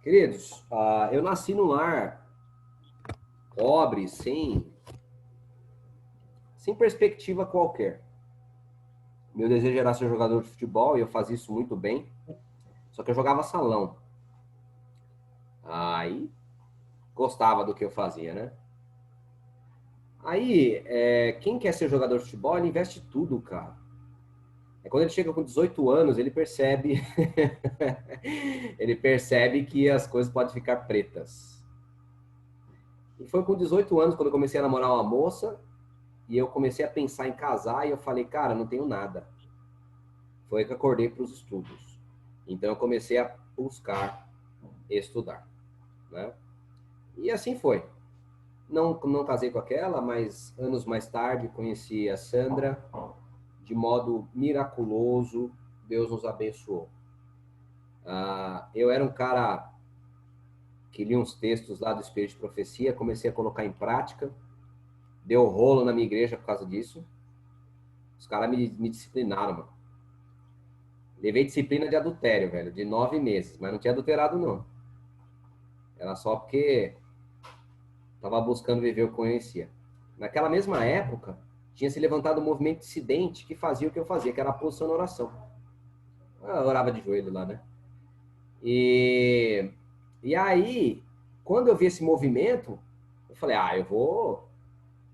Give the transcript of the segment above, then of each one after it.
Queridos, eu nasci num lar pobre, sem perspectiva qualquer. Meu desejo era ser jogador de futebol e eu fazia isso muito bem, só que eu jogava salão. Aí gostava do que eu fazia, né? Aí, quem quer ser jogador de futebol, ele investe tudo, cara. Quando ele chega com 18 anos, ele percebe ele percebe que as coisas podem ficar pretas. E foi com 18 anos quando eu comecei a namorar uma moça e eu comecei a pensar em casar e eu falei, cara, não tenho nada. Foi que eu acordei para os estudos. Então eu comecei a buscar estudar, né? E assim foi. Não casei com aquela, mas anos mais tarde conheci a Sandra. De modo miraculoso, Deus nos abençoou. Eu era um cara que lia uns textos lá do Espírito de Profecia, comecei a colocar em prática, deu rolo na minha igreja por causa disso. Os caras me disciplinaram, mano. Levei disciplina de adultério, velho, de 9 meses, mas não tinha adulterado, não. Era só porque estava buscando viver o que eu conhecia. Naquela mesma época, tinha se levantado um movimento dissidente que fazia o que eu fazia, que era a posição na oração. Eu orava de joelho lá, né? E, e aí, quando eu vi esse movimento, eu falei,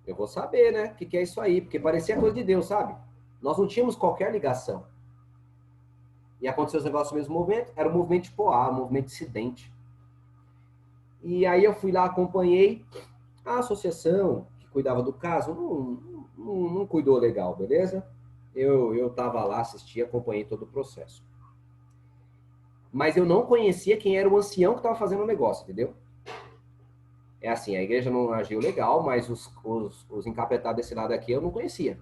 eu vou saber, né? O que é isso aí? Porque parecia coisa de Deus, sabe? Nós não tínhamos qualquer ligação. E aconteceu os negócios no mesmo momento, era o movimento de Poá, o movimento dissidente. E aí eu fui lá, acompanhei a associação que cuidava do caso, não cuidou legal, beleza? Eu tava lá, assisti, acompanhei todo o processo. Mas eu não conhecia quem era o ancião que estava fazendo o negócio, entendeu? É assim, a igreja não agiu legal, mas os encapetados desse lado aqui eu não conhecia.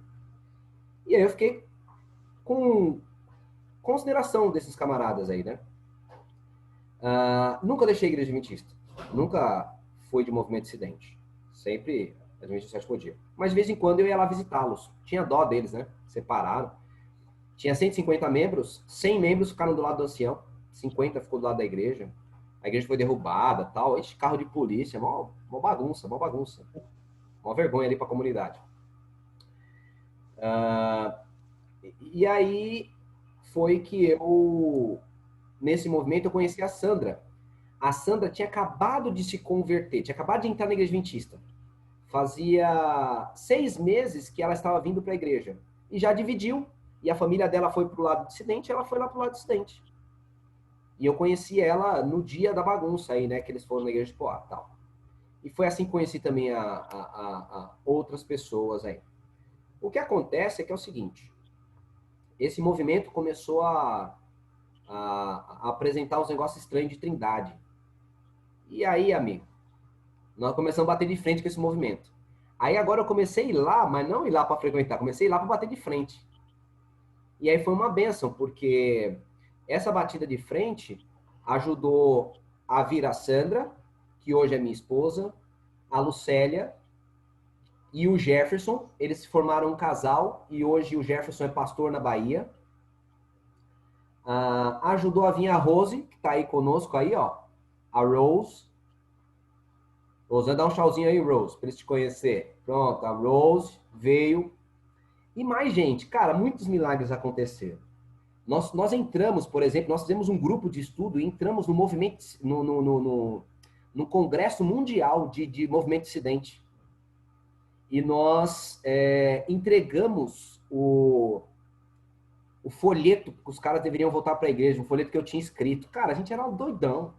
E aí eu fiquei com consideração desses camaradas aí, né? Nunca deixei a igreja adventista. Nunca fui de movimento dissidente. Sempre adventista sétimo dia. Mas de vez em quando eu ia lá visitá-los. Tinha dó deles, né? Separaram. Tinha 150 membros, 100 membros ficaram do lado do ancião, 50 ficou do lado da igreja. A igreja foi derrubada, tal. Esse carro de polícia, mó bagunça, mó bagunça. Mó vergonha ali para a comunidade. E aí foi que nesse movimento, eu conheci a Sandra. A Sandra tinha acabado de se converter, tinha acabado de entrar na igreja adventista. Fazia 6 meses que ela estava vindo para a igreja. E já dividiu. E a família dela foi para o lado dissidente, ela foi lá para o lado dissidente. E eu conheci ela no dia da bagunça aí, né? Que eles foram na igreja de Poá, tal. E foi assim que conheci também a outras pessoas aí. O que acontece é que é o seguinte. Esse movimento começou a apresentar os negócios estranhos de Trindade. E aí, amigo, nós começamos a bater de frente com esse movimento. Aí agora eu comecei a ir lá, mas não ir lá para frequentar, comecei a ir lá para bater de frente. E aí foi uma benção, porque essa batida de frente ajudou a vir a Sandra, que hoje é minha esposa, a Lucélia e o Jefferson. Eles se formaram um casal e hoje o Jefferson é pastor na Bahia. Ajudou a vir a Rose, que está aí conosco aí, ó. A Rose. Rose, dá um tchauzinho aí, Rose, para eles te conhecer. Pronto, a Rose veio. E mais gente, cara, muitos milagres aconteceram. Nós entramos, por exemplo, nós fizemos um grupo de estudo e entramos no movimento, no Congresso Mundial de Movimento Dissidente. E nós entregamos o folheto que os caras deveriam voltar para a igreja, um folheto que eu tinha escrito. Cara, a gente era um doidão.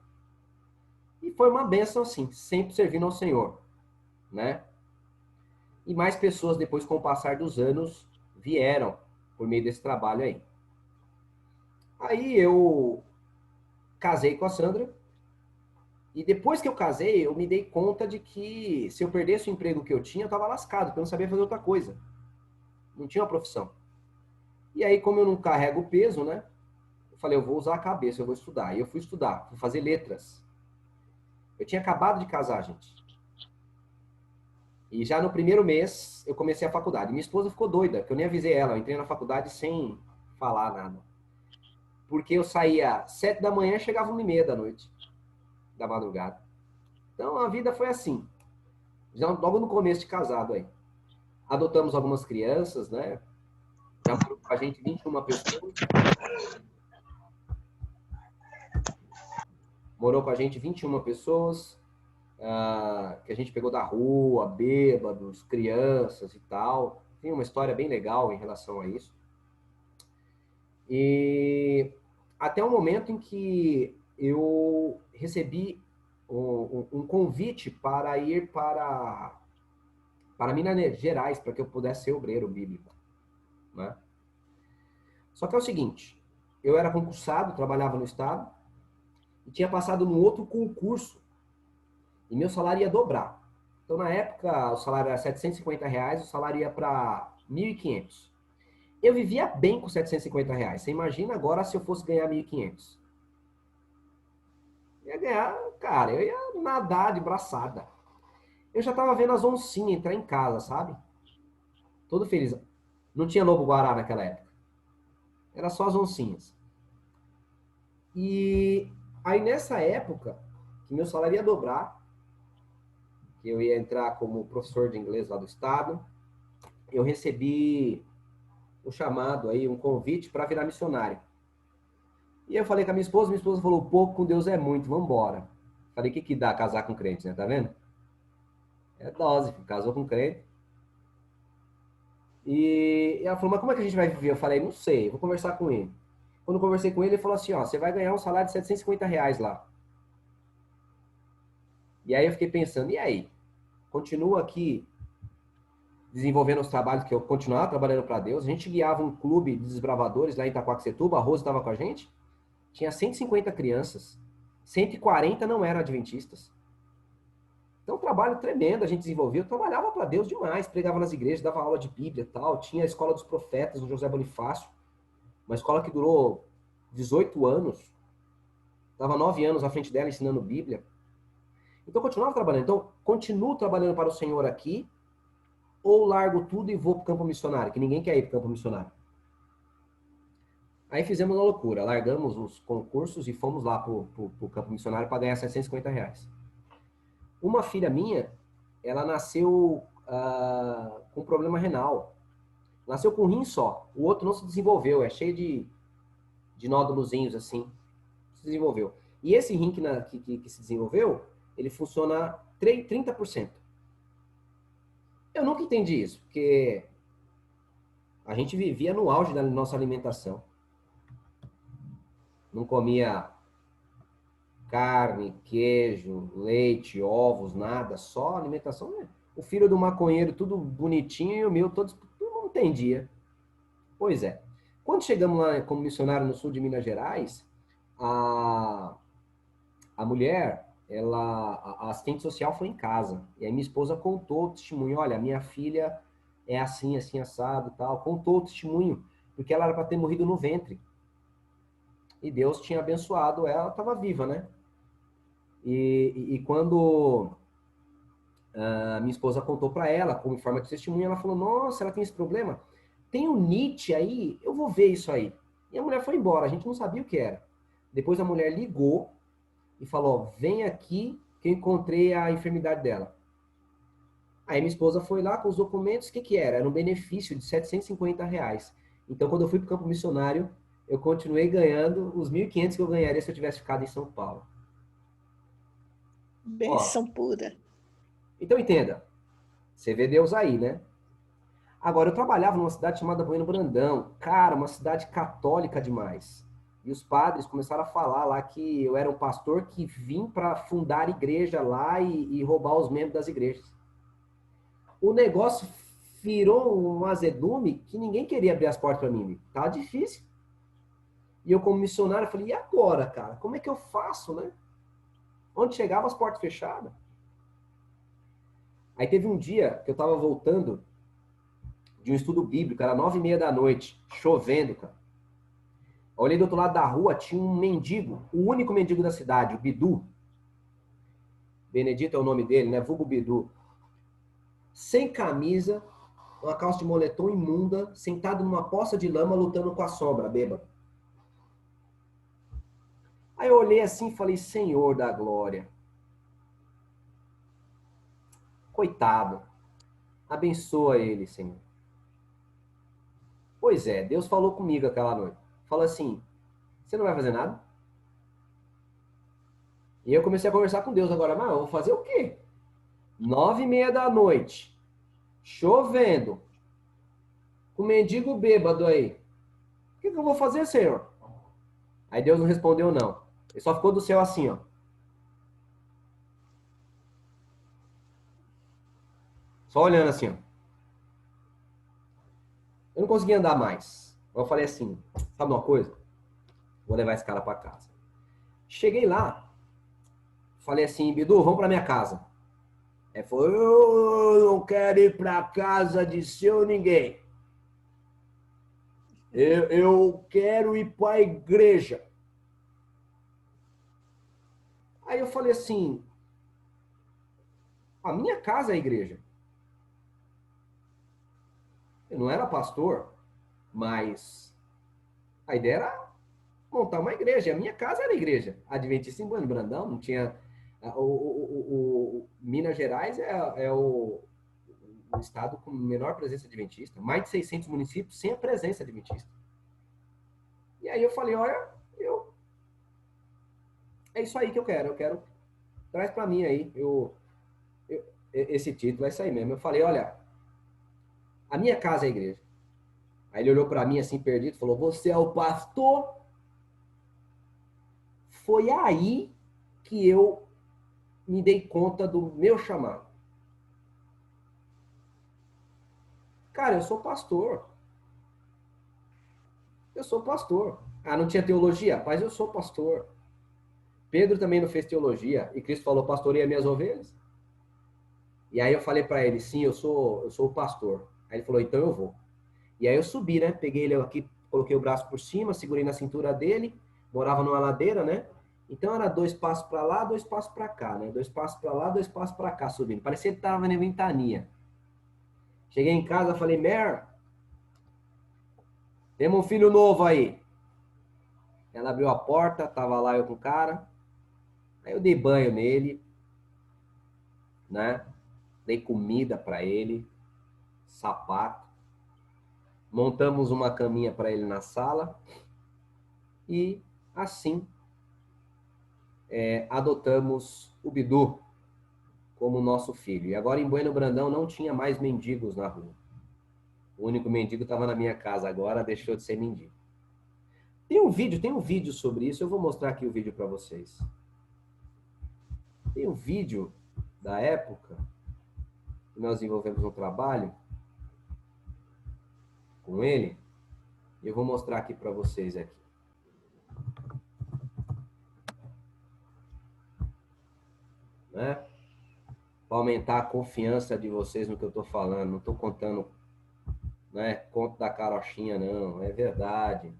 E foi uma bênção, assim, sempre servindo ao Senhor, né? E mais pessoas, depois, com o passar dos anos, vieram por meio desse trabalho aí. Aí eu casei com a Sandra. E depois que eu casei, eu me dei conta de que se eu perdesse o emprego que eu tinha, eu estava lascado, porque eu não sabia fazer outra coisa. Não tinha uma profissão. E aí, como eu não carrego o peso, né? Eu falei, eu vou usar a cabeça, eu vou estudar. E eu fui estudar, fui fazer letras. Eu tinha acabado de casar, gente. E já no primeiro mês, eu comecei a faculdade. Minha esposa ficou doida, que eu nem avisei ela. Eu entrei na faculdade sem falar nada. Porque eu saía 7 da manhã e chegava 1h30 da noite. da madrugada. Então, a vida foi assim. Já logo no começo de casado aí. Adotamos algumas crianças, né? Já morou com a gente 21 pessoas. Morou com a gente 21 pessoas, que a gente pegou da rua, bêbados, crianças e tal. Tem uma história bem legal em relação a isso. E até o momento em que eu recebi um convite para ir para Minas Gerais, para que eu pudesse ser obreiro bíblico, né? Só que é o seguinte, eu era concursado, trabalhava no Estado, e tinha passado num outro concurso, e meu salário ia dobrar. Então, na época, o salário era R$ 750, o salário ia para 1.500. Eu vivia bem com R$ 750. Você imagina agora se eu fosse ganhar 1.500. Ia ganhar, cara, eu ia nadar de braçada. Eu já tava vendo as oncinhas entrar em casa, sabe? Todo feliz. Não tinha lobo-guará naquela época. Era só as oncinhas. E aí nessa época, que meu salário ia dobrar, que eu ia entrar como professor de inglês lá do estado, eu recebi o chamado aí, um convite para virar missionário. E eu falei com a minha esposa falou, pouco com Deus é muito, vamos embora. Falei, o que que dá casar com crente, né? Tá vendo? É dose, casou com crente. E ela falou, mas como é que a gente vai viver? Eu falei, não sei, vou conversar com ele. Quando eu conversei com ele, ele falou assim, ó, você vai ganhar um salário de R$ 750 lá. E aí eu fiquei pensando, e aí? Continua aqui desenvolvendo os trabalhos que eu continuava trabalhando para Deus. A gente guiava um clube de desbravadores lá em Itaquaquecetuba, a Rose estava com a gente. Tinha 150 crianças, 140 não eram adventistas. Então, um trabalho tremendo a gente desenvolveu. Eu trabalhava para Deus demais, pregava nas igrejas, dava aula de Bíblia e tal. Tinha a Escola dos Profetas no José Bonifácio, uma escola que durou 18 anos. Estava 9 anos à frente dela ensinando Bíblia. Então, eu continuava trabalhando. Então, continuo trabalhando para o Senhor aqui, ou largo tudo e vou para o campo missionário, que ninguém quer ir para o campo missionário. Aí fizemos uma loucura, largamos os concursos e fomos lá para o campo missionário para ganhar R$ 750. Uma filha minha, ela nasceu com problema renal. Nasceu com um rim só. O outro não se desenvolveu, é cheio de nódulozinhos assim. Se desenvolveu. E esse rim que se desenvolveu, ele funciona 30%. Eu nunca entendi isso, porque a gente vivia no auge da nossa alimentação. Não comia carne, queijo, leite, ovos, nada, só alimentação. Né? O filho do maconheiro, tudo bonitinho, e o meu, todos, não entendia. Pois é. Quando chegamos lá como missionário no sul de Minas Gerais, a mulher, a assistente social foi em casa. E aí minha esposa contou o testemunho. Olha, minha filha é assim, assim, assado tal. Contou o testemunho, porque ela era para ter morrido no ventre. E Deus tinha abençoado ela, estava viva, né? E quando a minha esposa contou para ela, como forma de testemunho, ela falou, nossa, ela tem esse problema? Tem um Nietzsche aí, eu vou ver isso aí. E a mulher foi embora, a gente não sabia o que era. Depois a mulher ligou e falou, vem aqui que eu encontrei a enfermidade dela. Aí minha esposa foi lá com os documentos, o que que era? Era um benefício de R$ 750. Então, quando eu fui para o campo missionário, eu continuei ganhando os 1.500 que eu ganharia se eu tivesse ficado em São Paulo. Ó, Benção pura. então entenda, você vê Deus aí, né? Agora, eu trabalhava numa cidade chamada Bueno Brandão. Cara, uma cidade católica demais. E os padres começaram a falar lá que eu era um pastor que vim para fundar igreja lá e roubar os membros das igrejas. O negócio virou um azedume que ninguém queria abrir as portas para mim. Tava difícil. E eu, como missionário, falei, e agora, cara? Como é que eu faço, né? Onde chegava as portas fechadas. Aí teve um dia que eu tava voltando de um estudo bíblico, era 9h30 da noite, chovendo, cara. Olhei do outro lado da rua, tinha um mendigo, o único mendigo da cidade, o Bidu. Benedito é o nome dele, né? Vulgo Bidu. Sem camisa, uma calça de moletom imunda, sentado numa poça de lama, lutando com a sombra, bêbado. Aí eu olhei assim e falei, Senhor da glória, coitado, abençoa ele, Senhor. Pois é, Deus falou comigo aquela noite. Falou assim, você não vai fazer nada? E eu comecei a conversar com Deus agora, mas eu vou fazer o quê? 9:30 da noite, chovendo, com o mendigo bêbado aí. O que eu vou fazer, Senhor? Aí Deus não respondeu não. Ele só ficou do céu assim, ó. Só olhando assim, ó. Eu não conseguia andar mais. Eu falei assim, sabe uma coisa? Vou levar esse cara para casa. Cheguei lá, falei assim, Bidu, vamos para minha casa. Ele falou, eu não quero ir para casa de seu ninguém. Eu quero ir para a igreja. Aí eu falei assim, a minha casa é a igreja. Eu não era pastor, mas a ideia era montar uma igreja. A minha casa era a igreja. Adventista em Bueno Brandão, não tinha... Minas Gerais é o estado com menor presença adventista. Mais de 600 municípios sem a presença adventista. E aí eu falei, olha, é isso aí que eu quero. Traz para mim aí. Esse título vai sair mesmo. Eu falei, olha, a minha casa é a igreja. Aí ele olhou para mim assim, perdido, falou, você é o pastor? Foi aí que eu me dei conta do meu chamado. Cara, eu sou pastor. Eu sou pastor. Ah, não tinha teologia? Mas eu sou pastor. Pedro também não fez teologia. E Cristo falou, pastoreia minhas ovelhas. E aí eu falei para ele, sim, eu sou o pastor. Aí ele falou, então eu vou. E aí eu subi, né? Peguei ele aqui, coloquei o braço por cima, segurei na cintura dele. Morava numa ladeira, né? Então era 2 passos para lá, 2 passos para cá, né? 2 passos para lá, 2 passos para cá, subindo. Parecia que tava na ventania. Cheguei em casa, falei, Mer, temos um filho novo aí. Ela abriu a porta, tava lá eu com o cara. Aí eu dei banho nele, né? Dei comida para ele, sapato. Montamos uma caminha para ele na sala. E assim adotamos o Bidu como nosso filho. E agora em Bueno Brandão não tinha mais mendigos na rua. O único mendigo estava na minha casa agora, deixou de ser mendigo. Tem um vídeo sobre isso, eu vou mostrar aqui o vídeo para vocês. Tem um vídeo da época que nós desenvolvemos um trabalho com ele, e eu vou mostrar aqui para vocês aqui. Né? Para aumentar a confiança de vocês no que eu estou falando. Não estou contando, né, conto da carochinha, não. É verdade.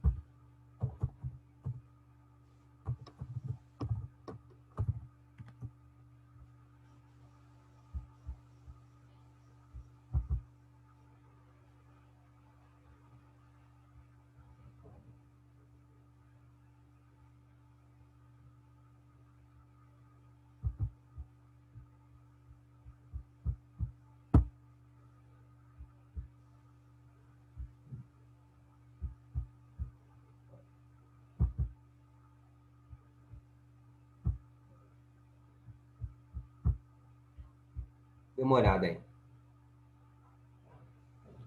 Dê uma olhada aí.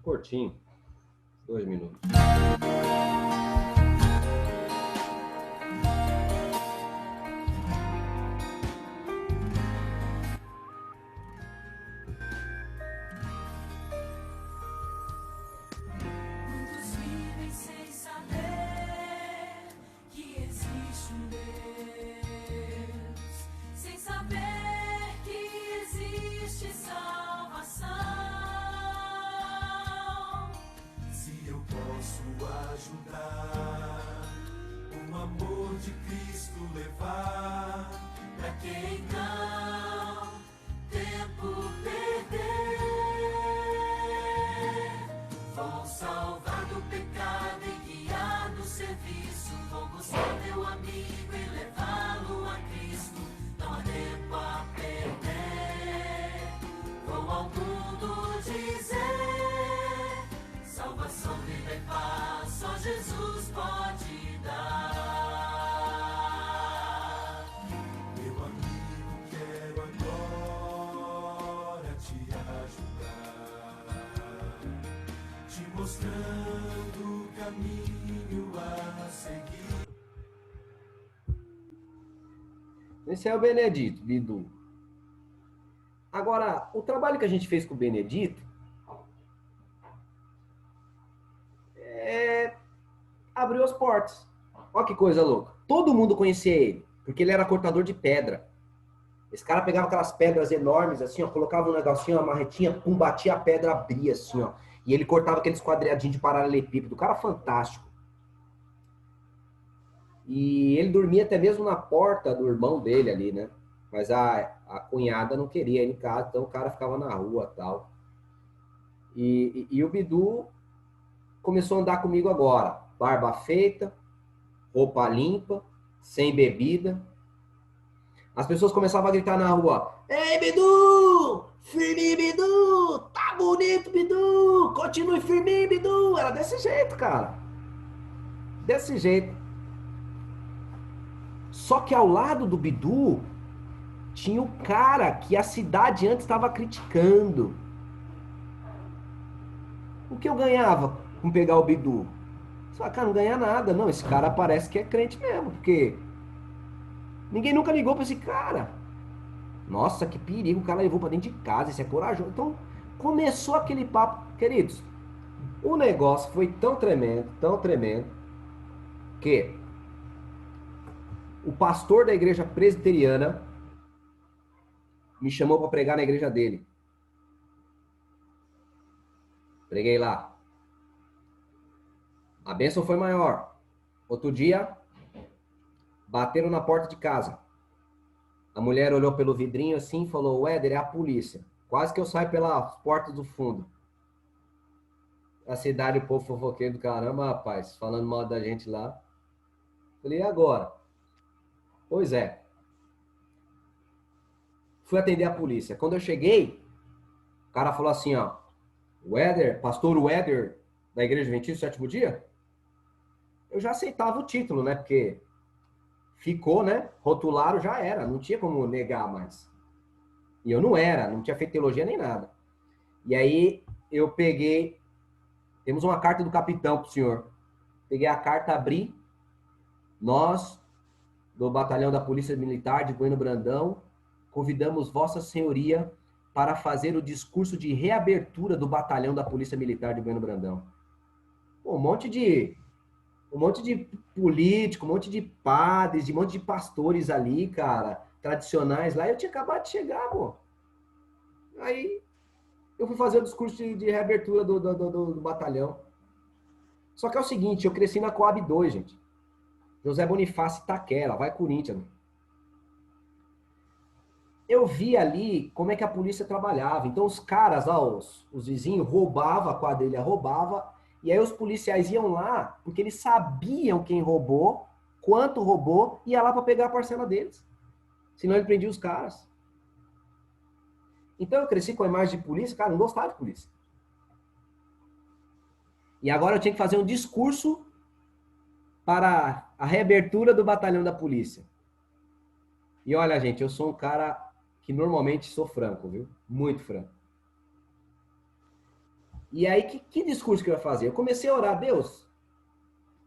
Curtinho. 2 minutos. Muitos vivem sem saber que existe um Deus, sem saber que existe salvação. Se eu posso mostrando o caminho a seguir. Esse é o Benedito, Bidu. Agora, o trabalho que a gente fez com o Benedito abriu as portas. Olha que coisa louca. Todo mundo conhecia ele, porque ele era cortador de pedra. Esse cara pegava aquelas pedras enormes, assim, ó, colocava um negocinho, uma marretinha, pum, batia a pedra, abria, assim, ó. E ele cortava aqueles quadradinhos de paralelepípedo. O cara fantástico. E ele dormia até mesmo na porta do irmão dele ali, né? Mas a cunhada não queria ir em casa, então o cara ficava na rua e tal. E o Bidu começou a andar comigo agora. Barba feita, roupa limpa, sem bebida. As pessoas começavam a gritar na rua: Ei, Bidu! Firme, Bidu! Tá bonito, Bidu! Continue firme, Bidu! Era desse jeito, cara. Desse jeito. Só que ao lado do Bidu tinha o cara que a cidade antes estava criticando. O que eu ganhava com pegar o Bidu? Só, cara, não ganha nada. Não, esse cara parece que é crente mesmo, porque ninguém nunca ligou pra esse cara. Nossa, que perigo, o cara levou pra dentro de casa, esse é corajoso. Então, começou aquele papo. Queridos, o negócio foi tão tremendo, que o pastor da igreja presbiteriana me chamou para pregar na igreja dele. Preguei lá. A bênção foi maior. Outro dia, bateram na porta de casa. A mulher olhou pelo vidrinho assim e falou: Éder, é a polícia. Quase que eu saio pelas portas do fundo. A cidade, o povo fofoqueiro do caramba, rapaz, falando mal da gente lá. Falei, e agora? Pois é. Fui atender a polícia. Quando eu cheguei, o cara falou assim, ó, o Éder, pastor Éder, da Igreja Adventista do Sétimo Dia? Eu já aceitava o título, né? Porque ficou, né? Rotularam, já era. Não tinha como negar mais. E eu não era, não tinha feito teologia nem nada. E aí eu peguei, temos uma carta do capitão pro senhor. Peguei a carta, abri. Nós, do Batalhão da Polícia Militar de Bueno Brandão, convidamos Vossa Senhoria para fazer o discurso de reabertura do Batalhão da Polícia Militar de Bueno Brandão. Pô, um monte de político, um monte de padres, um monte de pastores ali, cara, tradicionais lá. Eu tinha acabado de chegar, pô. Aí eu fui fazer o discurso de reabertura do batalhão. Só que é o seguinte, eu cresci na Coab 2, gente. José Bonifácio Itaquera, vai Corinthians. Eu vi ali como é que a polícia trabalhava. Então os caras lá, os vizinhos, roubavam, a quadrilha roubava, e aí os policiais iam lá, porque eles sabiam quem roubou, quanto roubou, e ia lá para pegar a parcela deles. Senão ele prendia os caras. Então eu cresci com a imagem de polícia, cara, não gostava de polícia. E agora eu tinha que fazer um discurso para a reabertura do batalhão da polícia. E olha, gente, eu sou um cara que normalmente sou franco, viu? Muito franco. E aí, que discurso que eu ia fazer? Eu comecei a orar, Deus,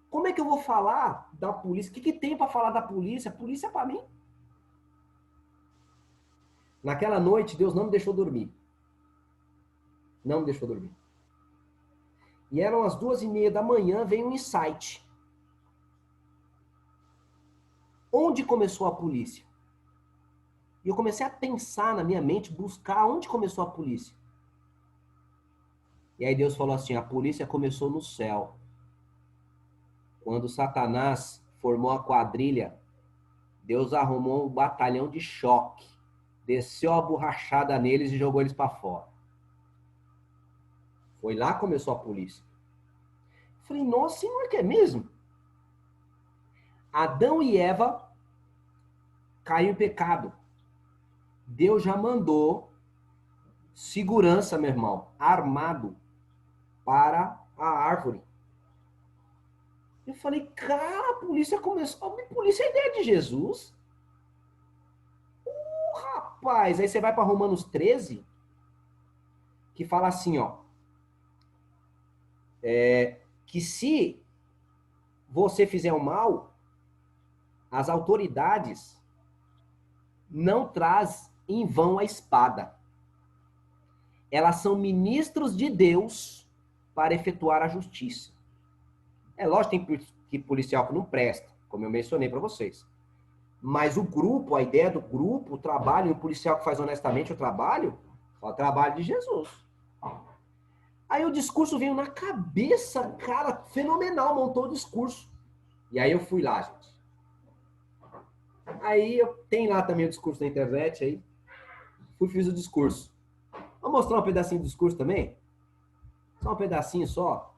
como é que eu vou falar da polícia? O que tem para falar da polícia? A polícia é para mim. Naquela noite, Deus não me deixou dormir. Não me deixou dormir. E eram as 2:30 da manhã, veio um insight. Onde começou a polícia? E eu comecei a pensar na minha mente, buscar onde começou a polícia. E aí Deus falou assim, a polícia começou no céu. Quando Satanás formou a quadrilha, Deus arrumou um batalhão de choque, desceu a borrachada neles e jogou eles para fora. Foi lá que começou a polícia. Falei, nossa, senhor, que é mesmo? Adão e Eva caiu em pecado. Deus já mandou segurança, meu irmão, armado para a árvore. Eu falei, cara, a polícia começou. A polícia é ideia de Jesus. Rapaz, aí você vai para Romanos 13, que fala assim, ó. que se você fizer o mal, as autoridades não traz em vão a espada. Elas são ministros de Deus para efetuar a justiça. É lógico que policial que não presta, como eu mencionei para vocês. Mas o grupo, a ideia do grupo, o trabalho, o policial que faz honestamente o trabalho de Jesus. Aí o discurso veio na cabeça, cara, fenomenal, montou o discurso. E aí eu fui lá, gente. Aí tem lá também o discurso na internet, aí fiz o discurso. Vou mostrar um pedacinho do discurso também? Só um pedacinho só.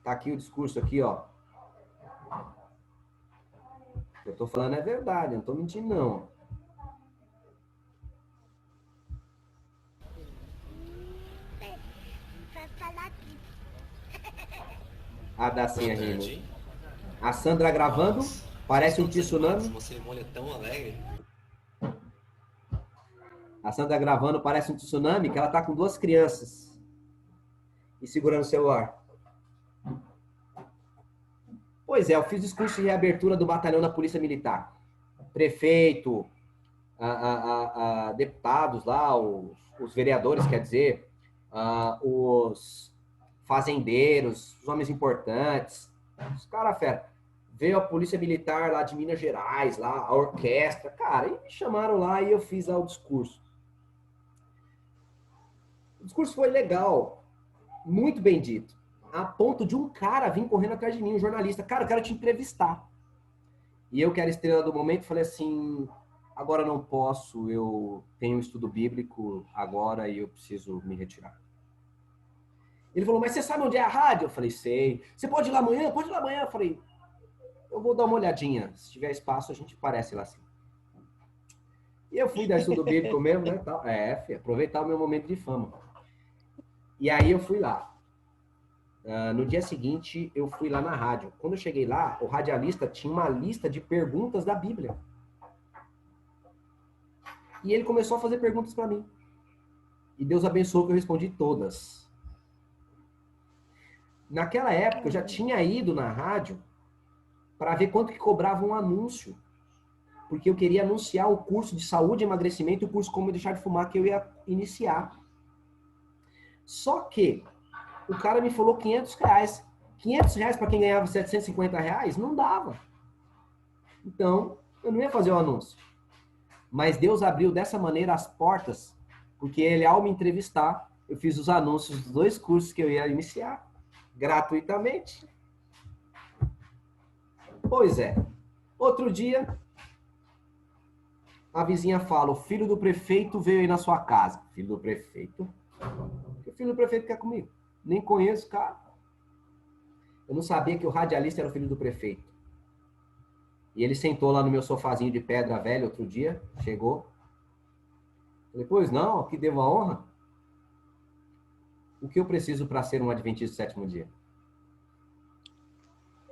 Tá aqui o discurso aqui, ó. Eu tô falando é verdade, eu não tô mentindo, não. A Dacinha rindo. A Sandra gravando, parece um tsunami. Uma cerimônia tão alegre. A Sandra gravando, parece um tsunami, que ela tá com 2 crianças e segurando o celular. Pois é, eu fiz discurso de reabertura do batalhão da Polícia Militar. Prefeito, deputados lá, os vereadores, quer dizer, os fazendeiros, os homens importantes, os caras fera. Veio a Polícia Militar lá de Minas Gerais, lá, a orquestra, cara, e me chamaram lá e eu fiz lá o discurso. O discurso foi legal, muito bem dito, a ponto de um cara vir correndo atrás de mim, um jornalista. Cara, eu quero te entrevistar. E eu, que era estrela do momento, falei assim, agora não posso, eu tenho um estudo bíblico agora e eu preciso me retirar. Ele falou, mas você sabe onde é a rádio? Eu falei, sei. Você pode ir lá amanhã? Pode ir lá amanhã. Eu falei, eu vou dar uma olhadinha. Se tiver espaço, a gente aparece lá assim. E eu fui dar estudo bíblico mesmo, né? Aproveitar o meu momento de fama. E aí eu fui lá. No dia seguinte, eu fui lá na rádio. Quando eu cheguei lá, o radialista tinha uma lista de perguntas da Bíblia. E ele começou a fazer perguntas para mim. E Deus abençoou que eu respondi todas. Naquela época, eu já tinha ido na rádio para ver quanto que cobrava um anúncio. Porque eu queria anunciar o curso de saúde e emagrecimento e o curso Como Deixar de Fumar que eu ia iniciar. Só que o cara me falou R$500. R$500 para quem ganhava R$750? Não dava. Então, eu não ia fazer o anúncio. Mas Deus abriu dessa maneira as portas, porque ele, ao me entrevistar, eu fiz os anúncios dos 2 cursos que eu ia iniciar, gratuitamente. Pois é. Outro dia, a vizinha fala, o filho do prefeito veio aí na sua casa. Filho do prefeito? O que o filho do prefeito quer comigo? Nem conheço o cara. Eu não sabia que o radialista era o filho do prefeito. E ele sentou lá no meu sofazinho de pedra velha outro dia, chegou. Falei, pois não, que devo a honra. O que eu preciso para ser um adventista do 7º dia?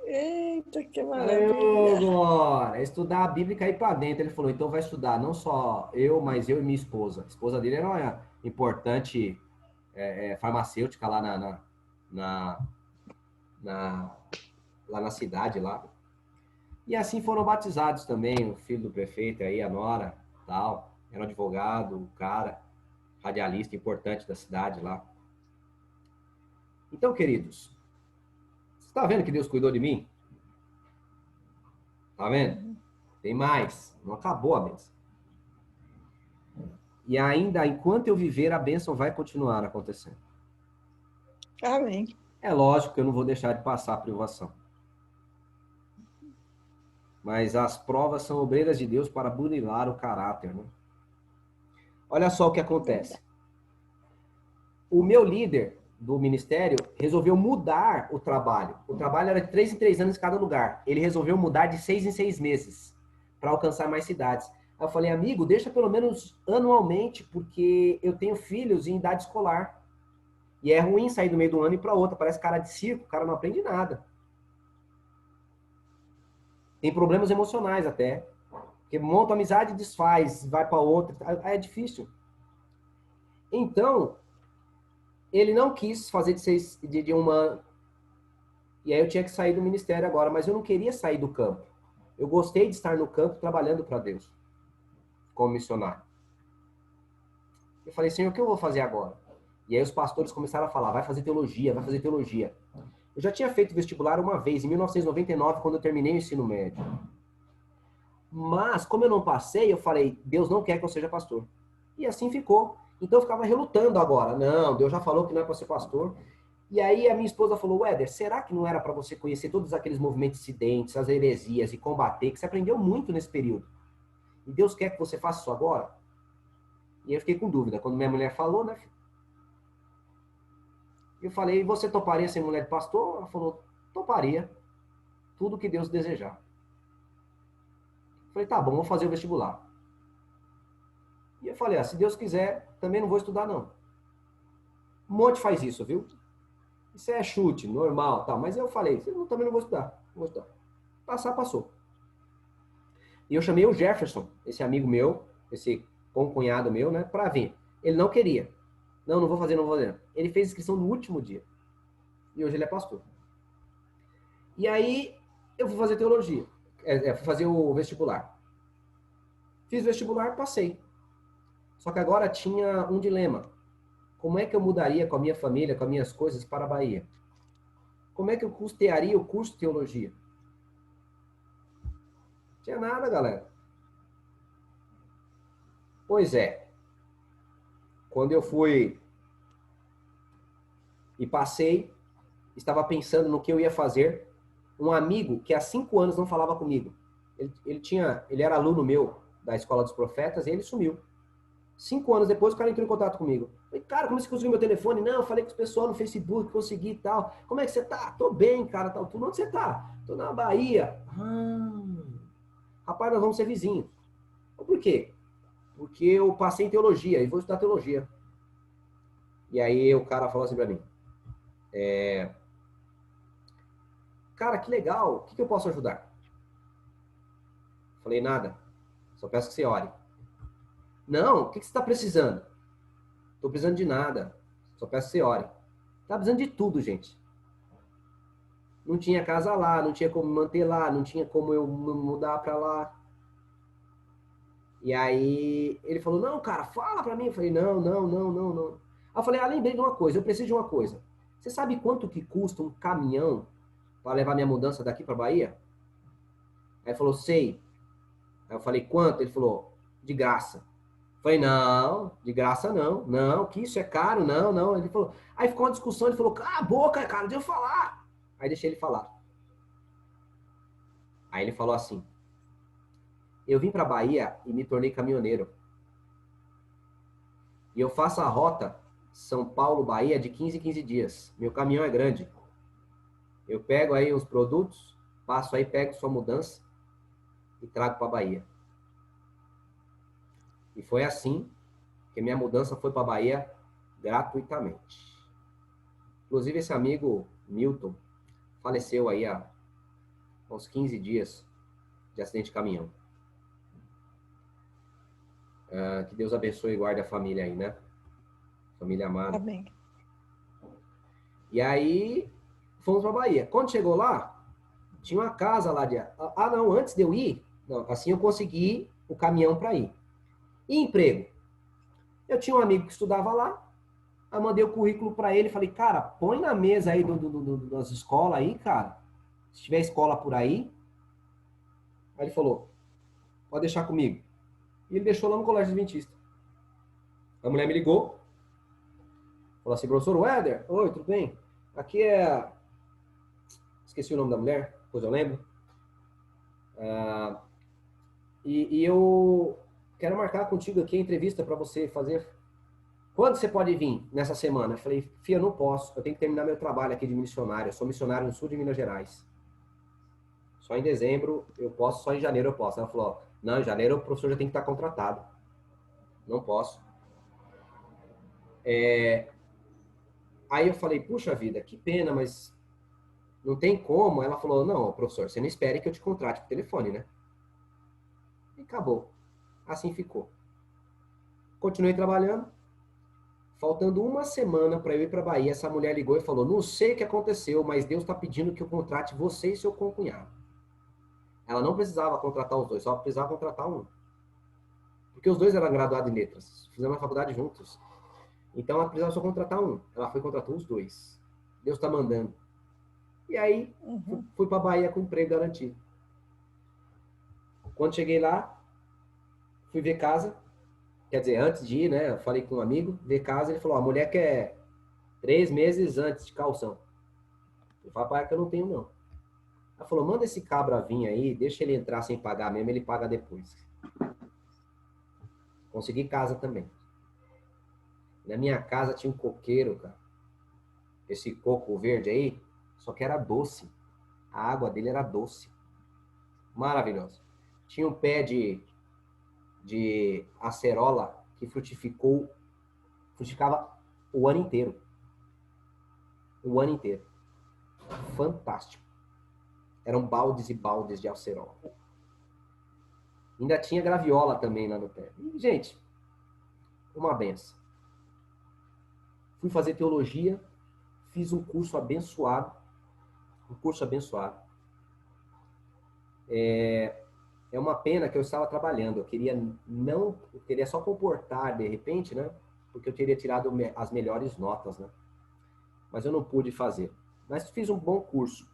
Eita, que Ô, maravilha. Glória, estudar a Bíblia e cair para dentro. Ele falou, então vai estudar, não só eu, mas eu e minha esposa. A esposa dele era uma importante farmacêutica lá lá na cidade, lá. E assim foram batizados também, o filho do prefeito aí, a nora, tal. Era um advogado, um cara, radialista importante da cidade lá. Então, queridos, você está vendo que Deus cuidou de mim? Tá vendo? Tem mais. Não acabou a bênção. E ainda, enquanto eu viver, a bênção vai continuar acontecendo. Amém. É lógico que eu não vou deixar de passar a privação. Mas as provas são obreiras de Deus para burilar o caráter, né? Olha só o que acontece. O meu líder do ministério resolveu mudar o trabalho. O trabalho era de 3 em 3 anos em cada lugar. Ele resolveu mudar de 6 em 6 meses para alcançar mais cidades. Aí eu falei, amigo, deixa pelo menos anualmente, porque eu tenho filhos em idade escolar. E é ruim sair do meio do ano e ir para outra. Parece cara de circo, o cara não aprende nada. Tem problemas emocionais até. Porque monta amizade e desfaz, vai para outra. Aí é difícil. Então, ele não quis fazer de uma. E aí eu tinha que sair do ministério agora, mas eu não queria sair do campo. Eu gostei de estar no campo trabalhando para Deus, como missionário. Eu falei, Senhor, o que eu vou fazer agora? E aí os pastores começaram a falar, vai fazer teologia, vai fazer teologia. Eu já tinha feito vestibular uma vez, em 1999, quando eu terminei o ensino médio. Mas, como eu não passei, eu falei, Deus não quer que eu seja pastor. E assim ficou. Então eu ficava relutando agora. Não, Deus já falou que não é para ser pastor. E aí a minha esposa falou, Éder, será que não era para você conhecer todos aqueles movimentos dissidentes, as heresias e combater, que você aprendeu muito nesse período? E Deus quer que você faça isso agora? E eu fiquei com dúvida. Quando minha mulher falou, né? Eu falei, você toparia ser mulher de pastor? Ela falou, toparia. Tudo que Deus desejar. Eu falei, tá bom, vou fazer o vestibular. E eu falei, se Deus quiser, também não vou estudar, não. Um monte faz isso, viu? Isso é chute, normal, tá? Mas eu falei, também não vou estudar. Não vou estudar. Passar, passou. E eu chamei o Jefferson, esse amigo meu, esse concunhado meu, né, pra vir. Ele não queria. Não, não vou fazer, não vou fazer. Ele fez inscrição no último dia. E hoje ele é pastor. E aí, eu fui fazer teologia. Fui fazer o vestibular. Fiz o vestibular, passei. Só que agora tinha um dilema. Como é que eu mudaria com a minha família, com as minhas coisas para a Bahia? Como é que eu custearia o curso de teologia? Não tinha nada, galera. Pois é. Quando eu fui e passei, estava pensando no que eu ia fazer. Um amigo que há 5 anos não falava comigo. Ele era aluno meu da Escola dos Profetas e ele sumiu. 5 anos depois, o cara entrou em contato comigo. Falei, cara, como você conseguiu meu telefone? Não, eu falei com o pessoal no Facebook, consegui e tal. Como é que você tá? Tô bem, cara, tal. Tu, onde você tá? Tô na Bahia. Rapaz, nós vamos ser vizinhos. Por quê? Porque eu passei em teologia e vou estudar teologia. E aí o cara falou assim pra mim, cara, que legal, o que eu posso ajudar? Falei, nada, só peço que você ore. Não, o que você está precisando? Tô precisando de nada, só peço que você ore. Tá precisando de tudo, gente. Não tinha casa lá, não tinha como me manter lá, não tinha como eu mudar pra lá. E aí ele falou, não, cara, fala pra mim. Eu falei, não, não, não, não, não. Aí eu falei, lembrei de uma coisa, eu preciso de uma coisa. Você sabe quanto que custa um caminhão para levar minha mudança daqui pra Bahia? Aí ele falou, sei. Aí eu falei, quanto? Ele falou, de graça. Eu falei, não, de graça não. Não, que isso é caro, não, não. Ele falou, aí ficou uma discussão, ele falou, cala a boca, cara, deixa eu falar. Aí deixei ele falar. Aí ele falou assim, eu vim pra Bahia e me tornei caminhoneiro. E eu faço a rota São Paulo-Bahia de 15 em 15 dias. Meu caminhão é grande. Eu pego aí os produtos, passo aí, pego sua mudança e trago para Bahia. E foi assim que minha mudança foi para Bahia gratuitamente. Inclusive esse amigo Milton faleceu aí há uns 15 dias de acidente de caminhão. Que Deus abençoe e guarde a família aí, né? Família amada. Amém. E aí fomos para Bahia. Quando chegou lá, tinha uma casa lá de. Não, antes de eu ir, não, assim eu consegui o caminhão para ir. E emprego? Eu tinha um amigo que estudava lá, eu mandei o currículo para ele, falei, cara, põe na mesa aí das escolas aí, cara. Se tiver escola por aí. Aí ele falou, pode deixar comigo. E ele deixou lá no Colégio Adventista. A mulher me ligou, falou assim, professor Weder, oi, tudo bem? Aqui é... Esqueci o nome da mulher, depois eu lembro. E eu quero marcar contigo aqui a entrevista para você fazer. Quando você pode vir nessa semana? Eu falei, filha, eu não posso. Eu tenho que terminar meu trabalho aqui de missionário. Eu sou missionário no sul de Minas Gerais. Só em dezembro eu posso, só em janeiro eu posso. Ela falou, não, em janeiro o professor já tem que estar contratado. Não posso. Aí eu falei, puxa vida, que pena, mas Não tem como. Ela falou, não, professor, você não espere que eu te contrate por telefone, né? E acabou. Assim ficou. Continuei trabalhando. Faltando uma semana para eu ir para Bahia, essa mulher ligou e falou, não sei o que aconteceu, mas Deus está pedindo que eu contrate você e seu concunhado. Ela não precisava contratar os dois, só precisava contratar um. Porque os dois eram graduados em letras. Fizemos a faculdade juntos. Então ela precisava só contratar um. Ela foi e contratou os dois. Deus está mandando. E aí, fui para Bahia com emprego garantido. Quando cheguei lá, fui ver casa. Quer dizer, antes de ir, né? Eu falei com um amigo, ver casa. Ele falou: a mulher quer 3 meses antes de calção. Eu falei: pai, que eu não tenho, não. Ela falou: manda esse cabra vir aí, deixa ele entrar sem pagar mesmo, ele paga depois. Consegui casa também. Na minha casa tinha um coqueiro, cara. Esse coco verde aí, só que era doce. A água dele era doce. Maravilhosa. Tinha um pé de acerola que frutificava o ano inteiro. O ano inteiro. Fantástico. Eram baldes e baldes de acerola. Ainda tinha graviola também lá no pé. E, gente, uma benção. Fui fazer teologia, fiz um curso abençoado. Um curso abençoado. É uma pena que eu estava trabalhando. Eu queria só comportar de repente, né? Porque eu teria tirado as melhores notas, né? Mas eu não pude fazer. Mas fiz um bom curso.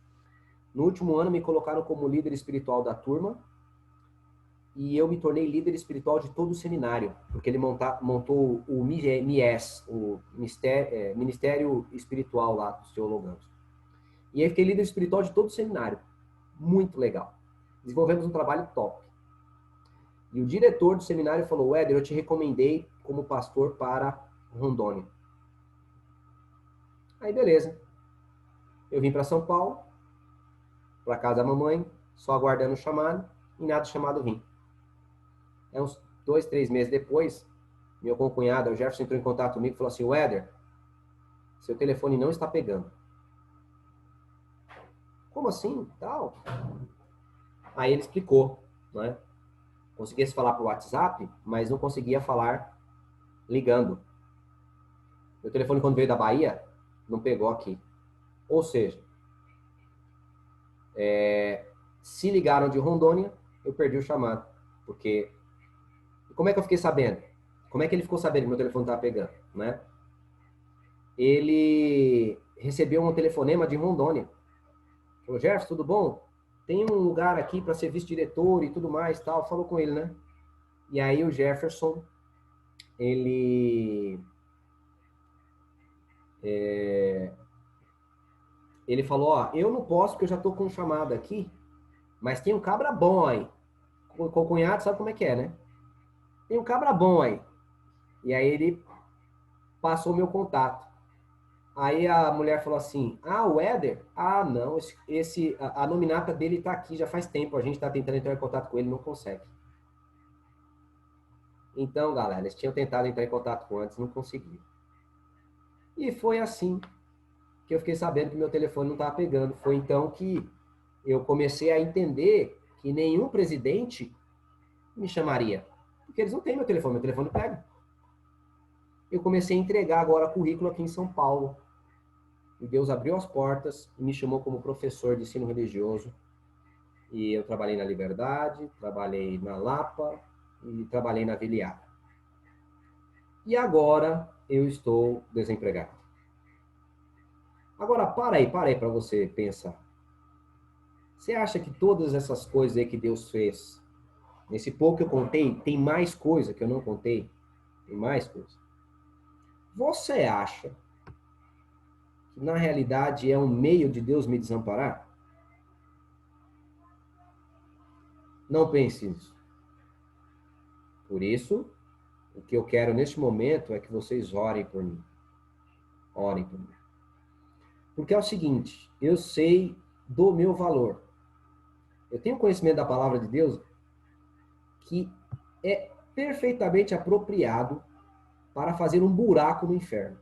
No último ano me colocaram como líder espiritual da turma e eu me tornei líder espiritual de todo o seminário, porque ele montou o MIES, o Ministério Espiritual lá dos teólogos. E aí fiquei líder espiritual de todo o seminário. Muito legal. Desenvolvemos um trabalho top. E o diretor do seminário falou: Éder, eu te recomendei como pastor para Rondônia. Aí beleza. Eu vim para São Paulo, para casa da mamãe, só aguardando o chamado, e nada de chamado vim. Aí uns 2, 3 meses depois, meu concunhado, o Jefferson, entrou em contato comigo e falou assim: Éder, seu telefone não está pegando. Como assim? Tal. Aí ele explicou, né? Conseguia se falar por WhatsApp, mas não conseguia falar ligando. Meu telefone, quando veio da Bahia, não pegou aqui. Ou seja, se ligaram de Rondônia, eu perdi o chamado. Porque, como é que eu fiquei sabendo? Como é que ele ficou sabendo que meu telefone estava pegando, né? Ele recebeu um telefonema de Rondônia. Falou: Jefferson, tudo bom? Tem um lugar aqui para ser vice-diretor e tudo mais, tal. Falou com ele, né? E aí o Jefferson, ele falou: ó, eu não posso porque eu já tô com chamada aqui, mas tem um cabra bom aí. Com o cunhado sabe como é que é, né? Tem um cabra bom aí. E aí ele passou o meu contato. Aí a mulher falou assim: ah, o Éder? Ah, não, a nominata dele tá aqui já faz tempo, a gente tá tentando entrar em contato com ele, não consegue. Então, galera, eles tinham tentado entrar em contato com antes, não conseguiram. E foi assim que eu fiquei sabendo que meu telefone não estava pegando. Foi então que eu comecei a entender que nenhum presidente me chamaria. Porque eles não têm meu telefone pega. Eu comecei a entregar agora currículo aqui em São Paulo. E Deus abriu as portas e me chamou como professor de ensino religioso. E eu trabalhei na Liberdade, trabalhei na Lapa e trabalhei na Viliara. E agora eu estou desempregado. Agora, para aí para você pensar. Você acha que todas essas coisas aí que Deus fez, nesse pouco que eu contei, tem mais coisa que eu não contei? Tem mais coisa? Você acha que na realidade é um meio de Deus me desamparar? Não pense nisso. Por isso, o que eu quero neste momento é que vocês orem por mim. Orem por mim. Porque é o seguinte, eu sei do meu valor. Eu tenho conhecimento da palavra de Deus que é perfeitamente apropriado para fazer um buraco no inferno.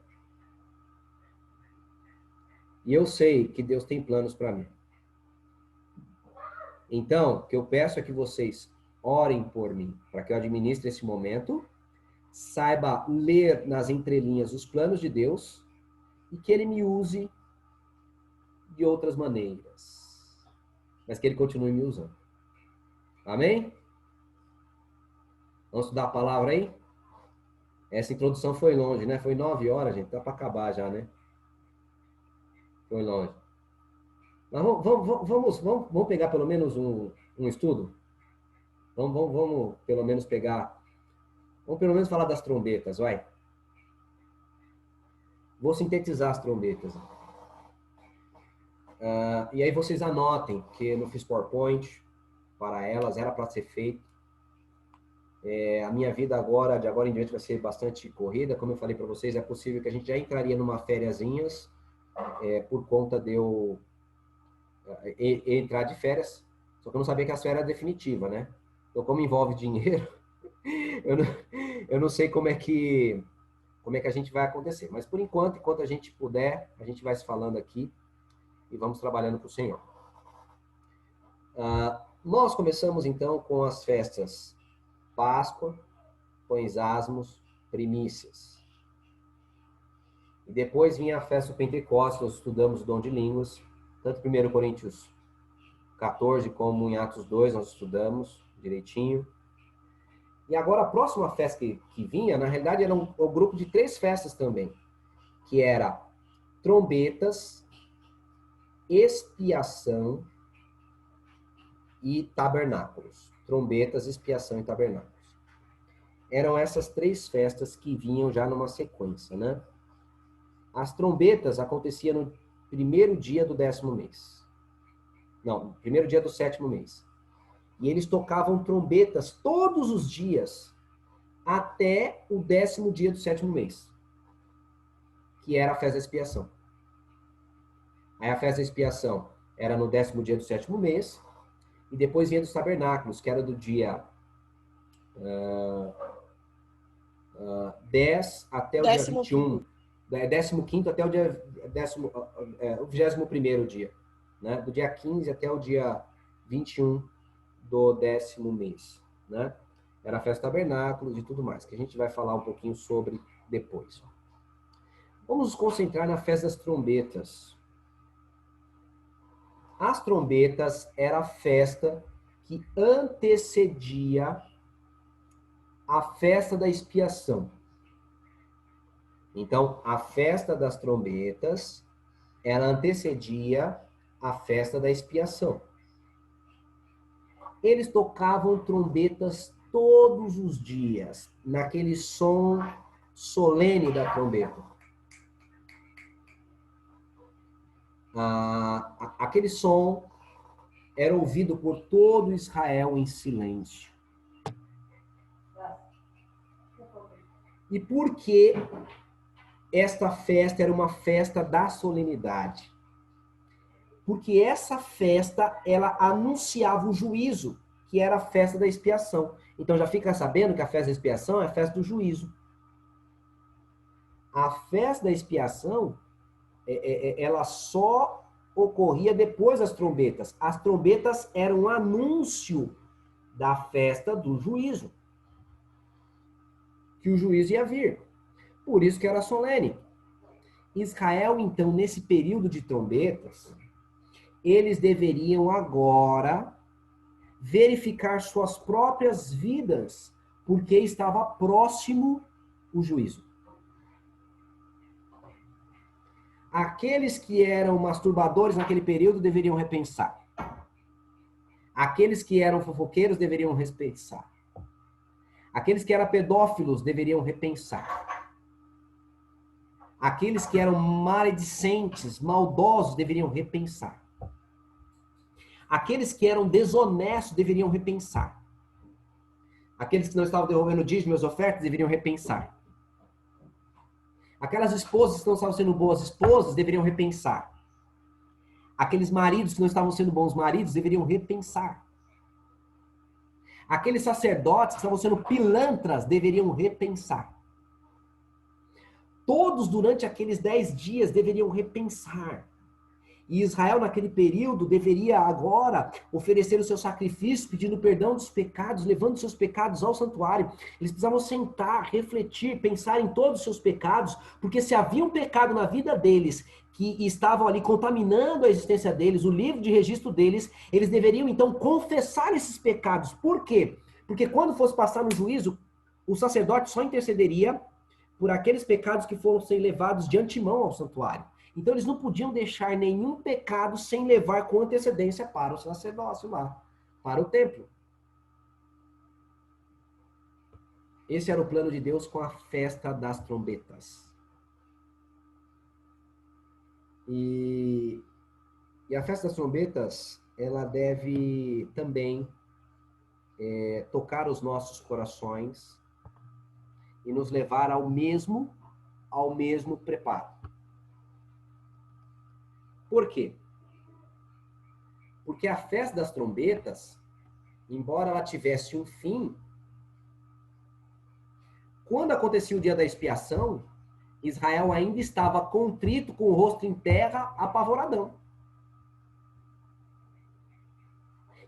E eu sei que Deus tem planos para mim. Então, o que eu peço é que vocês orem por mim, para que eu administre esse momento, saiba ler nas entrelinhas os planos de Deus e que Ele me use de outras maneiras. Mas que Ele continue me usando. Amém? Vamos estudar a palavra aí? Essa introdução foi longe, né? Foi 9 horas, gente. Tá para acabar já, né? Foi longe. Mas vamos pegar pelo menos um estudo? Vamos pelo menos pegar... Vamos pelo menos falar das trombetas, vai. Vou sintetizar as trombetas. E aí vocês anotem, que eu não fiz PowerPoint para elas, era para ser feito. A minha vida agora, de agora em diante, vai ser bastante corrida. Como eu falei para vocês, é possível que a gente já entraria numa fériasinhas, por conta de eu entrar de férias. Só que eu não sabia que as férias é definitiva, né? Então, como envolve dinheiro, eu não sei como é que a gente vai acontecer. Mas, por enquanto a gente puder, a gente vai se falando aqui e vamos trabalhando com o Senhor. Nós começamos, então, com as festas Páscoa, Pães Asmos, Primícias. E depois vinha a festa do Pentecostes, nós estudamos o dom de línguas, tanto em 1 Coríntios 14 como em Atos 2 nós estudamos direitinho. E agora a próxima festa que vinha, na realidade, era um grupo de 3 festas também, que era trombetas, expiação e tabernáculos. Trombetas, expiação e tabernáculos. Eram essas 3 festas que vinham já numa sequência, né? As trombetas aconteciam no primeiro dia do 10º mês. Não, primeiro dia do 7º mês. E eles tocavam trombetas todos os dias até o 10º dia do 7º mês, que era a festa da expiação. Aí a festa da expiação era no 10º dia do 7º mês, e depois vinha dos tabernáculos, que era do dia 10 até o dia 21. 15º até o dia 21º dia, né? Do dia 15 até o dia 21 do 10º mês, né? Era a festa dos tabernáculos e tudo mais, que a gente vai falar um pouquinho sobre depois. Vamos nos concentrar na festa das trombetas. As trombetas era a festa que antecedia a festa da expiação. Então, a festa das trombetas, ela antecedia a festa da expiação. Eles tocavam trombetas todos os dias, naquele som solene da trombeta. Aquele som era ouvido por todo Israel em silêncio. E por que esta festa era uma festa da solenidade? Porque essa festa, ela anunciava o juízo, que era a festa da expiação. Então já fica sabendo que a festa da expiação é a festa do juízo. A festa da expiação, ela só ocorria depois das trombetas. As trombetas eram um anúncio da festa do juízo. Que o juízo ia vir. Por isso que era solene. Israel, então, nesse período de trombetas, eles deveriam agora verificar suas próprias vidas, porque estava próximo o juízo. Aqueles que eram masturbadores naquele período deveriam repensar. Aqueles que eram fofoqueiros deveriam repensar. Aqueles que eram pedófilos deveriam repensar. Aqueles que eram maledicentes, maldosos, deveriam repensar. Aqueles que eram desonestos deveriam repensar. Aqueles que não estavam devolvendo dízimo e as ofertas deveriam repensar. Aquelas esposas que não estavam sendo boas esposas deveriam repensar. Aqueles maridos que não estavam sendo bons maridos deveriam repensar. Aqueles sacerdotes que estavam sendo pilantras deveriam repensar. Todos durante aqueles 10 dias deveriam repensar. E Israel, naquele período, deveria agora oferecer o seu sacrifício, pedindo perdão dos pecados, levando seus pecados ao santuário. Eles precisavam sentar, refletir, pensar em todos os seus pecados, porque se havia um pecado na vida deles, que estavam ali contaminando a existência deles, o livro de registro deles, eles deveriam então confessar esses pecados. Por quê? Porque quando fosse passar no juízo, o sacerdote só intercederia por aqueles pecados que foram ser levados de antemão ao santuário. Então eles não podiam deixar nenhum pecado sem levar com antecedência para o sacerdócio lá, para o templo. Esse era o plano de Deus com a festa das trombetas. E a festa das trombetas, ela deve também tocar os nossos corações e nos levar ao mesmo preparo. Por quê? Porque a festa das trombetas, embora ela tivesse um fim, quando acontecia o dia da expiação, Israel ainda estava contrito, com o rosto em terra, apavoradão.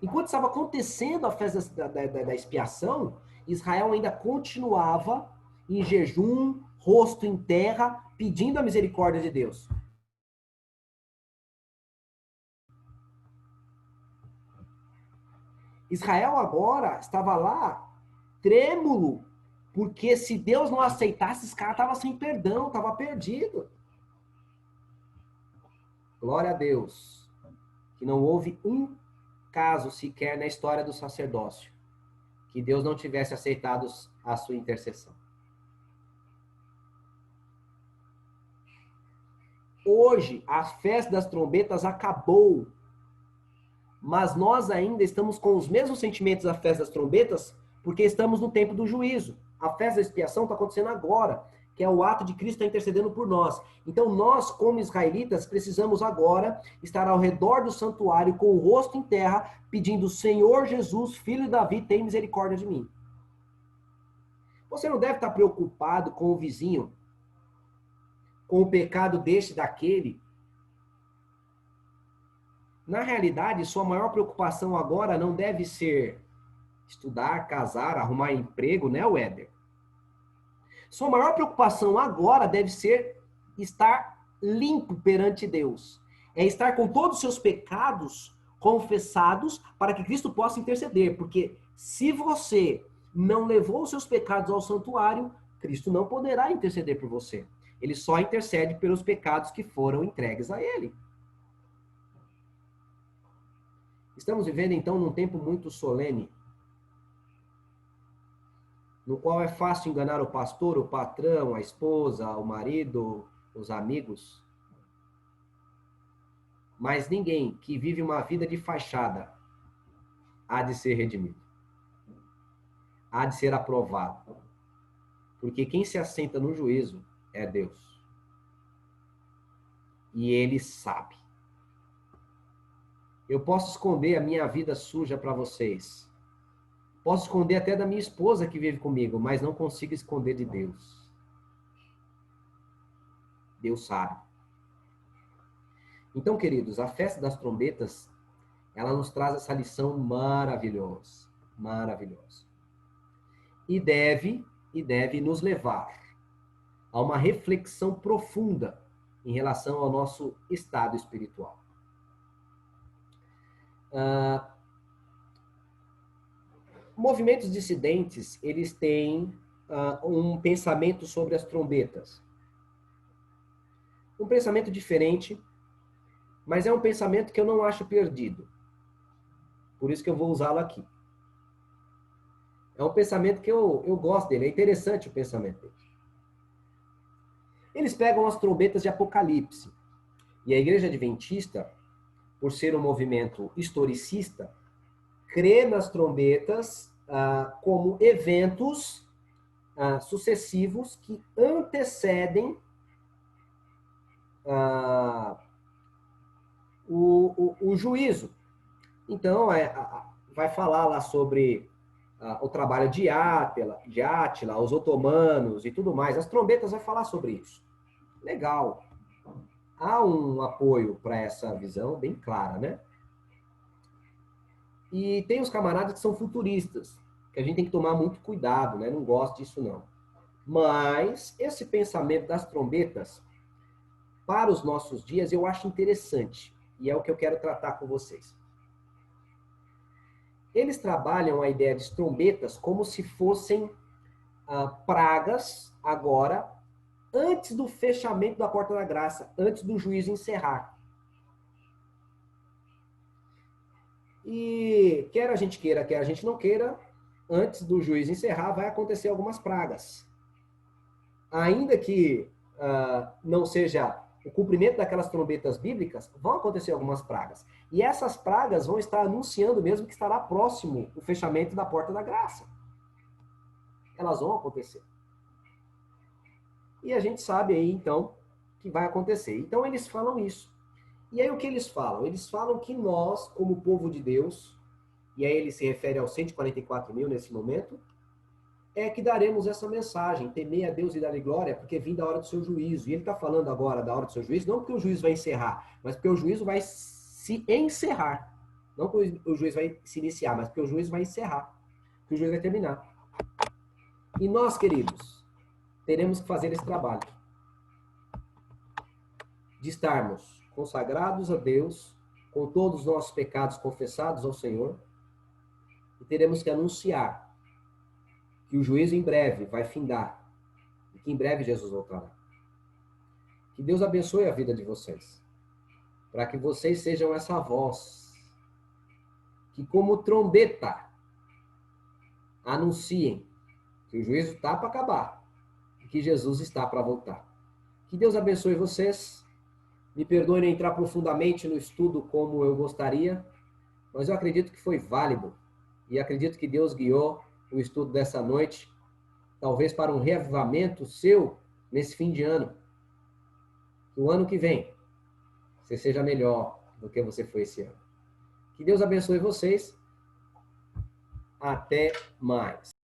Enquanto estava acontecendo a festa da expiação, Israel ainda continuava em jejum, rosto em terra, pedindo a misericórdia de Deus. Israel agora estava lá trêmulo, porque se Deus não aceitasse, esse cara estava sem perdão, estava perdido. Glória a Deus, que não houve um caso sequer na história do sacerdócio que Deus não tivesse aceitado a sua intercessão. Hoje, a festa das trombetas acabou, mas nós ainda estamos com os mesmos sentimentos da festa das trombetas, porque estamos no tempo do juízo. A festa da expiação está acontecendo agora, que é o ato de Cristo estar intercedendo por nós. Então nós, como israelitas, precisamos agora estar ao redor do santuário com o rosto em terra, pedindo: Senhor Jesus, filho de Davi, tem misericórdia de mim. Você não deve estar preocupado com o vizinho, com o pecado deste, daquele. Na realidade, sua maior preocupação agora não deve ser estudar, casar, arrumar emprego, né, Weber? Sua maior preocupação agora deve ser estar limpo perante Deus. É estar com todos os seus pecados confessados para que Cristo possa interceder. Porque se você não levou os seus pecados ao santuário, Cristo não poderá interceder por você. Ele só intercede pelos pecados que foram entregues a Ele. Estamos vivendo, então, num tempo muito solene, no qual é fácil enganar o pastor, o patrão, a esposa, o marido, os amigos. Mas ninguém que vive uma vida de fachada há de ser redimido. Há de ser aprovado. Porque quem se assenta no juízo é Deus. E Ele sabe. Eu posso esconder a minha vida suja para vocês. Posso esconder até da minha esposa que vive comigo, mas não consigo esconder de Deus. Deus sabe. Então, queridos, a festa das trombetas, ela nos traz essa lição maravilhosa, maravilhosa. E deve nos levar a uma reflexão profunda em relação ao nosso estado espiritual. Movimentos dissidentes, eles têm um pensamento sobre as trombetas. Um pensamento diferente, mas é um pensamento que eu não acho perdido. Por isso que eu vou usá-lo aqui. É um pensamento que eu gosto dele, é interessante o pensamento dele. Eles pegam as trombetas de Apocalipse. E a Igreja Adventista, por ser um movimento historicista, crê nas trombetas como eventos sucessivos que antecedem o juízo. Então, vai falar lá sobre o trabalho de Átila, os otomanos e tudo mais. As trombetas vai falar sobre isso. Legal. há um apoio para essa visão bem clara, né? E tem os camaradas que são futuristas, que a gente tem que tomar muito cuidado, né? Não gosto disso, não. Mas esse pensamento das trombetas, para os nossos dias, eu acho interessante. E é o que eu quero tratar com vocês. Eles trabalham a ideia de trombetas como se fossem pragas, agora, antes do fechamento da porta da graça, antes do juízo encerrar. E quer a gente queira, quer a gente não queira, antes do juízo encerrar, vai acontecer algumas pragas. Ainda que não seja o cumprimento daquelas trombetas bíblicas, vão acontecer algumas pragas. E essas pragas vão estar anunciando mesmo que estará próximo o fechamento da porta da graça. Elas vão acontecer. E a gente sabe aí, então, que vai acontecer. Então, eles falam isso. E aí, o que eles falam? Eles falam que nós, como povo de Deus, e aí ele se refere aos 144 mil nesse momento, é que daremos essa mensagem, temer a Deus e dar-lhe glória, porque vem da hora do seu juízo. E ele está falando agora da hora do seu juízo, não porque o juízo vai encerrar, mas porque o juízo vai se encerrar. Não porque o juízo vai se iniciar, mas porque o juízo vai encerrar. Porque o juízo vai terminar. E nós, queridos, teremos que fazer esse trabalho. De estarmos consagrados a Deus, com todos os nossos pecados confessados ao Senhor, e teremos que anunciar que o juízo em breve vai findar, e que em breve Jesus voltará. Que Deus abençoe a vida de vocês, para que vocês sejam essa voz, que como trombeta, anunciem que o juízo está para acabar, e que Jesus está para voltar. Que Deus abençoe vocês. Me perdoe não entrar profundamente no estudo como eu gostaria, mas eu acredito que foi válido. E acredito que Deus guiou o estudo dessa noite, talvez para um reavivamento seu nesse fim de ano. Que o ano que vem você seja melhor do que você foi esse ano. Que Deus abençoe vocês. Até mais.